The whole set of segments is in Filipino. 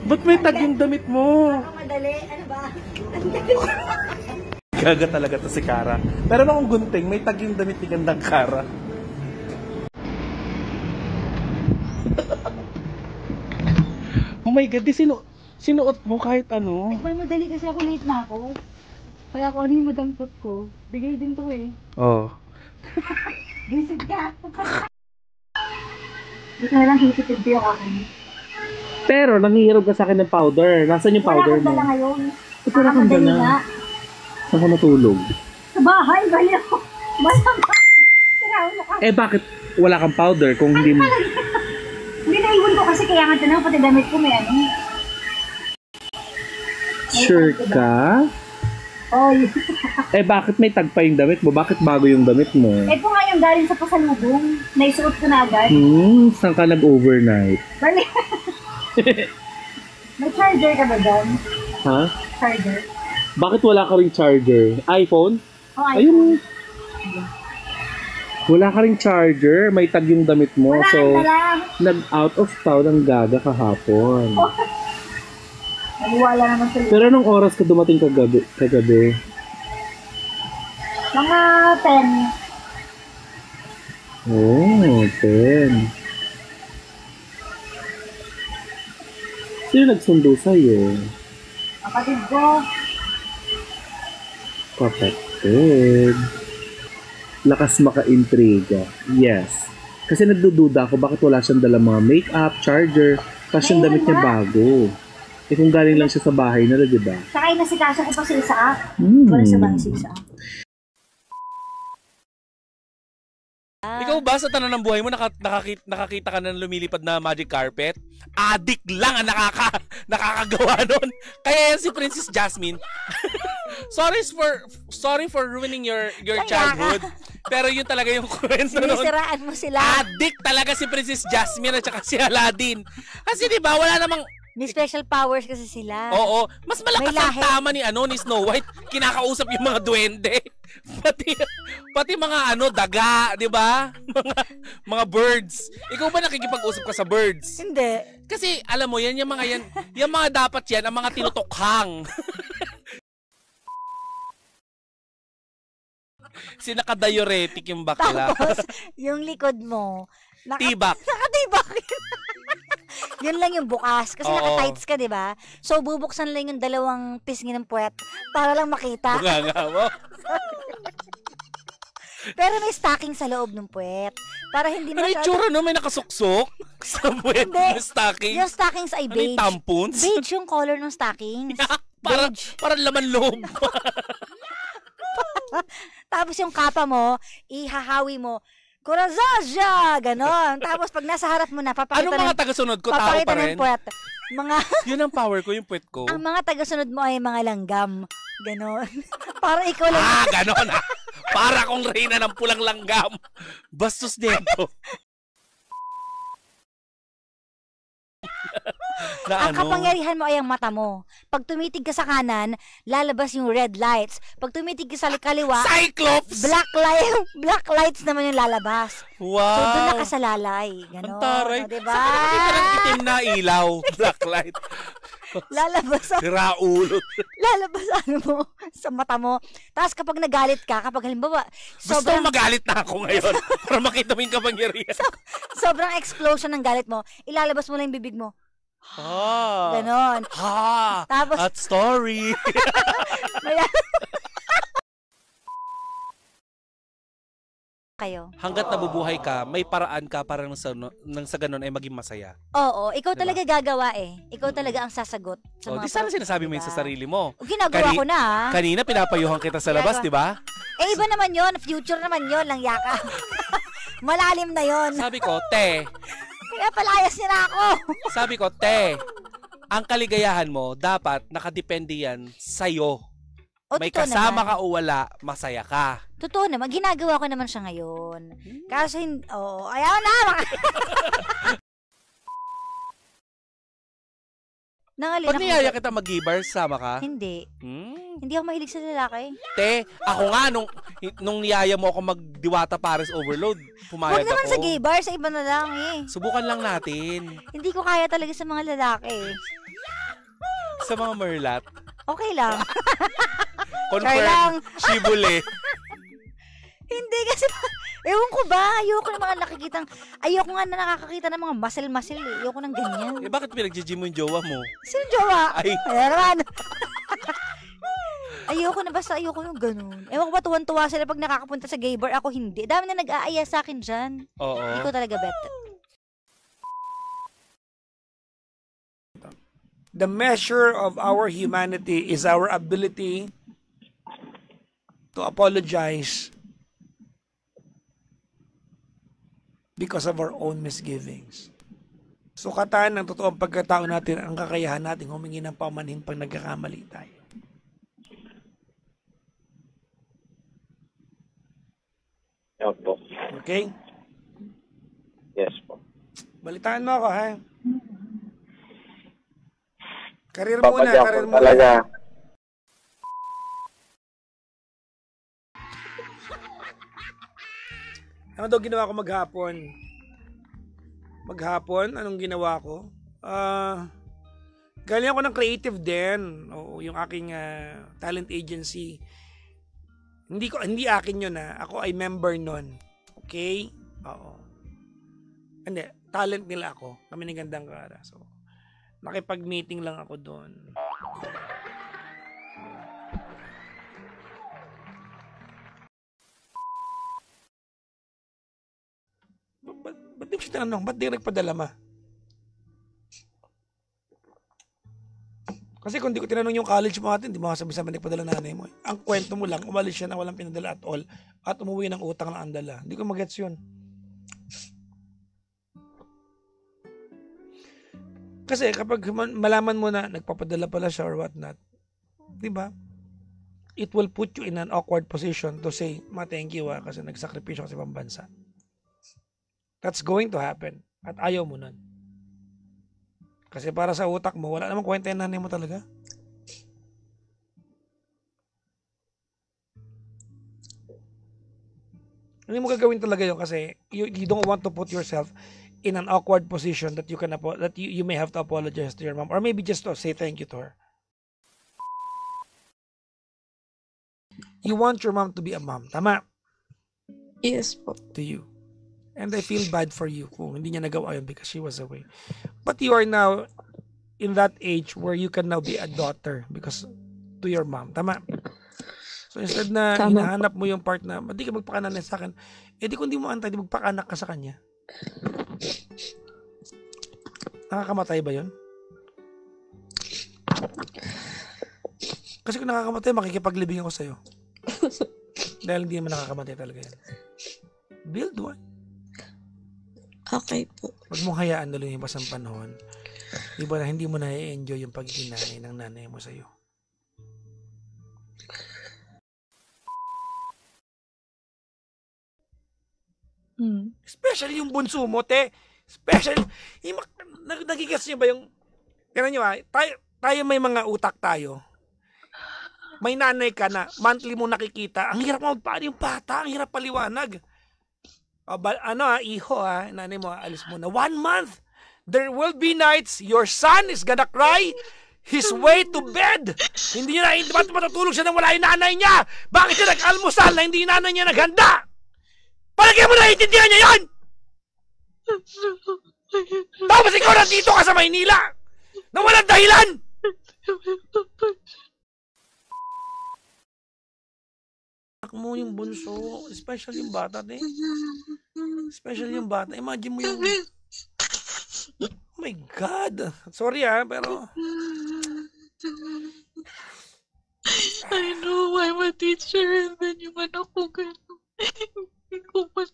Ba't may tag yung damit mo? Madali, ano ba? Gaga talaga to si Kara. Pero akong gunting, may tag yung damit ni gandang Kara. Oh my God, di sinuot mo kahit ano. May madali kasi ako, late na ako. Kaya kung ano yung madampot ko, bigay din to eh. Oh. Visit ka! Gusto na lang hisit yung ako. Pero nanghihirap ka sa akin ng powder. Nasaan yung powder mo? Wala akong dala ngayon. Wala kang dala. Saan ka natulog? Sa bahay, baliw. Masama. Eh bakit wala kang powder kung hindi mo... Hindi naiwan ko kasi kaya nga tanong, pati damit ko may ano. Sure ka? Oh, Eh bakit may tag pa yung damit mo? Bakit bago yung damit mo? eh kung nga yung galing sa pasalubong, naisuot ko na agad. Saan ka nag-overnight? Bali. May charger ka ba doon? Ha? Charger? Bakit wala ka ring charger? iPhone? Oh, Ayun. Wala ka ring charger, may tag yung damit mo. Wala, so, lang. nag-out of town ang Gaga kahapon. Oh. Nagwala naman sa Pero anong oras ka dumating kagabi? Mga 10. Oh, 10. Sino nagsundo sa'yo? Kapatid ko. Kapatid. Lakas maka-intriga. Yes. Kasi nagdududa ako bakit wala siyang dalang mga make-up, charger, tapos yung damit niya bago. Eh kung galing lang siya sa bahay nila, di ba? Saka inasikaso ko pa si Isaac. Wala sa bahay si Isaac. Ikaw ba sa tanong ng buhay mo nakakita ka ng lumilipad na magic carpet? Adik lang ang nakakagawa nun. Kaya yan si Princess Jasmine. sorry for ruining your childhood. Pero yun talaga yung kwento nun. Sinisiraan mo sila. Adik talaga si Princess Jasmine at saka si Aladdin. Kasi di ba wala namang May special powers kasi sila. Oo, mas malakas ang tama ni Snow White. Kinakausap yung mga duwende. Pati mga daga, 'di ba? Mga birds. Ikaw ba nakikipag-usap ka sa birds? Hindi. Kasi alam mo yung mga dapat yan ang mga tinutukhang. Sinaka-diuretic yung bakla. Tapos, yung likod mo, Tibak. Nakatibak. Yun lang yung bukas. Kasi naka-tights ka, di ba? So, bubuksan lang yung dalawang pisngi ng puwet para lang makita. Bunganga mo. Pero may stocking sa loob ng puwet. Para hindi Ano yung tsura no? May nakasuksok sa puwet ng stocking? Yung stockings ay beige. Ano yung tampons? Beige yung color ng stockings. Parang laman loob. Tapos yung kapa mo, ihahawi mo, Corazazia! Ganon. Tapos pag nasa harap mo na, Anong mga tagasunod ko? Tao pa rin? Puwet. Yun ang power ko, yung puwet ko. Ang mga tagasunod mo ay mga langgam. Ganon. Para ikaw lang. Ganon ah. Para akong reyna ng pulang langgam. Bastos nito. Ang kapangyarihan mo ay ang mata mo. Pag tumitig ka sa kanan, lalabas yung red lights. Pag tumitig ka sa kaliwa, Cyclops! black lights naman yung lalabas. Wow! So doon na ka sa lalay. Ganon. Ang taray. Diba? Saan ka nakita ng itim na ilaw? Black light. Lalabas Siraulot. lalabas mo sa mata mo. Tapos kapag nagalit ka, kapag halimbawa, Gusto magalit na ako ngayon para makita mo yung kapangyarihan. sobrang explosion ng galit mo, ilalabas mo lang yung bibig mo. Ganon. Tapos, at story. kayo. Hanggat nabubuhay ka, may paraan ka para nang sa ganun ay maging masaya. Oo, ikaw talaga gagawa eh. Ikaw talaga ang sasagot sa mga Di sana sinasabi mo yun sa sarili mo. Ginagawa ko na. Kanina pinapayuhan kita sa labas, di ba? Eh, iba naman yon, future naman yon, lang yaka. Malalim na yon. Sabi ko, te. Kaya palayas niya na ako. Sabi ko, te, ang kaligayahan mo, dapat nakadepende yan sa'yo. May kasama ka o wala, masaya ka. Totoo naman, ginagawa ko naman siya ngayon. Kaso, ayaw na. Pag niyaya kita mag-gibars, sama ka? Hindi. Hindi ako mahilig sa lalaki. Te, ako nga, nung niyaya mo ako mag-Diwata Paris Overload, pumayag ako. Huwag naman sa gay bar, sa iba na lang eh. Subukan lang natin. Hindi ko kaya talaga sa mga lalaki. Sa mga merlat. Okay lang. Confirm. Shibule. Hindi kasi, ewan ko ba, ayoko ng mga nakikitang, ayoko nga na nakakakita ng mga muscle-muscle eh. Ayoko ng ganyan. Eh bakit pinag-gym mo yung jowa mo? Sino jowa? Ay. Ayan naman. Ayoko na, basta ayoko yung ganun. Ewan ko ba, tuwan-tuwa sila pag nakakapunta sa gay bar, ako hindi. Dami na nag-aaya sa akin dyan. Oo. Hindi ko talaga bet. The measure of our humanity is our ability to apologize because of our own misgivings. Sukatan ng totoong pagkatao natin ang kakayahan natin humingi ng paumanhin pag nagkakamali tayo. Opo. Okay? Yes po. Balitaan mo ako, ha? Karir muna, Papadya karir po muna. talaga. Ano daw ginawa ko maghapon? Maghapon? Anong ginawa ko? Galing ako ng creative din. Oo, yung aking talent agency. Hindi akin yun ha. Ako ay member nun. Okay? Oo. Hindi, talent nila ako. Kami ni Gandang Kara. So, nakipag-meeting lang ako doon. Ba't di mo siya tinanong? Ba't di nagpadala ma? Kasi kung di ko tinanong yung college mo natin, di mo kasabi-sabi nagpadala nanay mo. Ang kwento mo lang, umalis siya na walang pinadala at all at umuwi ng utang na andala. Hindi ko magets yun. Kasi kapag malaman mo na nagpapadala pala siya or what not, di ba? It will put you in an awkward position to say, ma, thank you kasi nagsakripisyo kasi pambansa. That's going to happen. At ayaw mo nun. Kasi para sa utak mo, wala namang kwenta yung nanay mo talaga. Hindi mo gagawin talaga yun kasi you don't want to put yourself in an awkward position that you may have to apologize to your mom or maybe just to say thank you to her. You want your mom to be a mom. Tama? Yes po. To you. And I feel bad for you kung hindi niya nagawa yun because she was away. But you are now in that age where you can now be a daughter because to your mom. Tama? So instead na hinahanap mo yung part na di ka magpakanan sa akin, di kung di mo antay, di magpakanak ka sa kanya. Nakakamatay ba yun? Kasi kung nakakamatay, makikipaglibing ako sa'yo. Dahil hindi naman nakakamatay talaga yan. Build one. Okay po. Huwag mong hayaan na lumipas ang panahon. Di ba na hindi mo na-enjoy yung pagiging nanay ng nanay mo sa'yo. Especially yung bunso mo, te. Especially, nagigas niyo ba yung, tignan niyo tayo may mga utak tayo. May nanay ka na, monthly mo nakikita, ang hirap magpaano yung bata, ang hirap paliwanag. Iho nanay mo, alis mo na 1 month. There will be nights, your son is gonna cry his way to bed. Hindi ba't matutulog siya nang wala yung nanay niya? Bakit siya nag-almusal na hindi yung nanay niya naghanda? Palagay mo na itindihan niya yun! Tapos ikaw nandito ka sa Maynila na walang dahilan! Mo yung bunso, especially yung bata, especially yung bata. Imagine mo yung, oh my God, sorry pero I know I'm a teacher and then yung anak ko gano'n. Hindi ko pa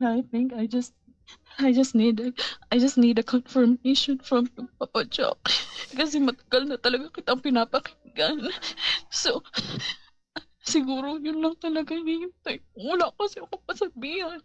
I think I just need a confirmation from Papa Jock. Kasi matagal na talaga kitang pinapakinggan. So, siguro yun lang talaga hinihintay. Wala kasi ako pasabihan.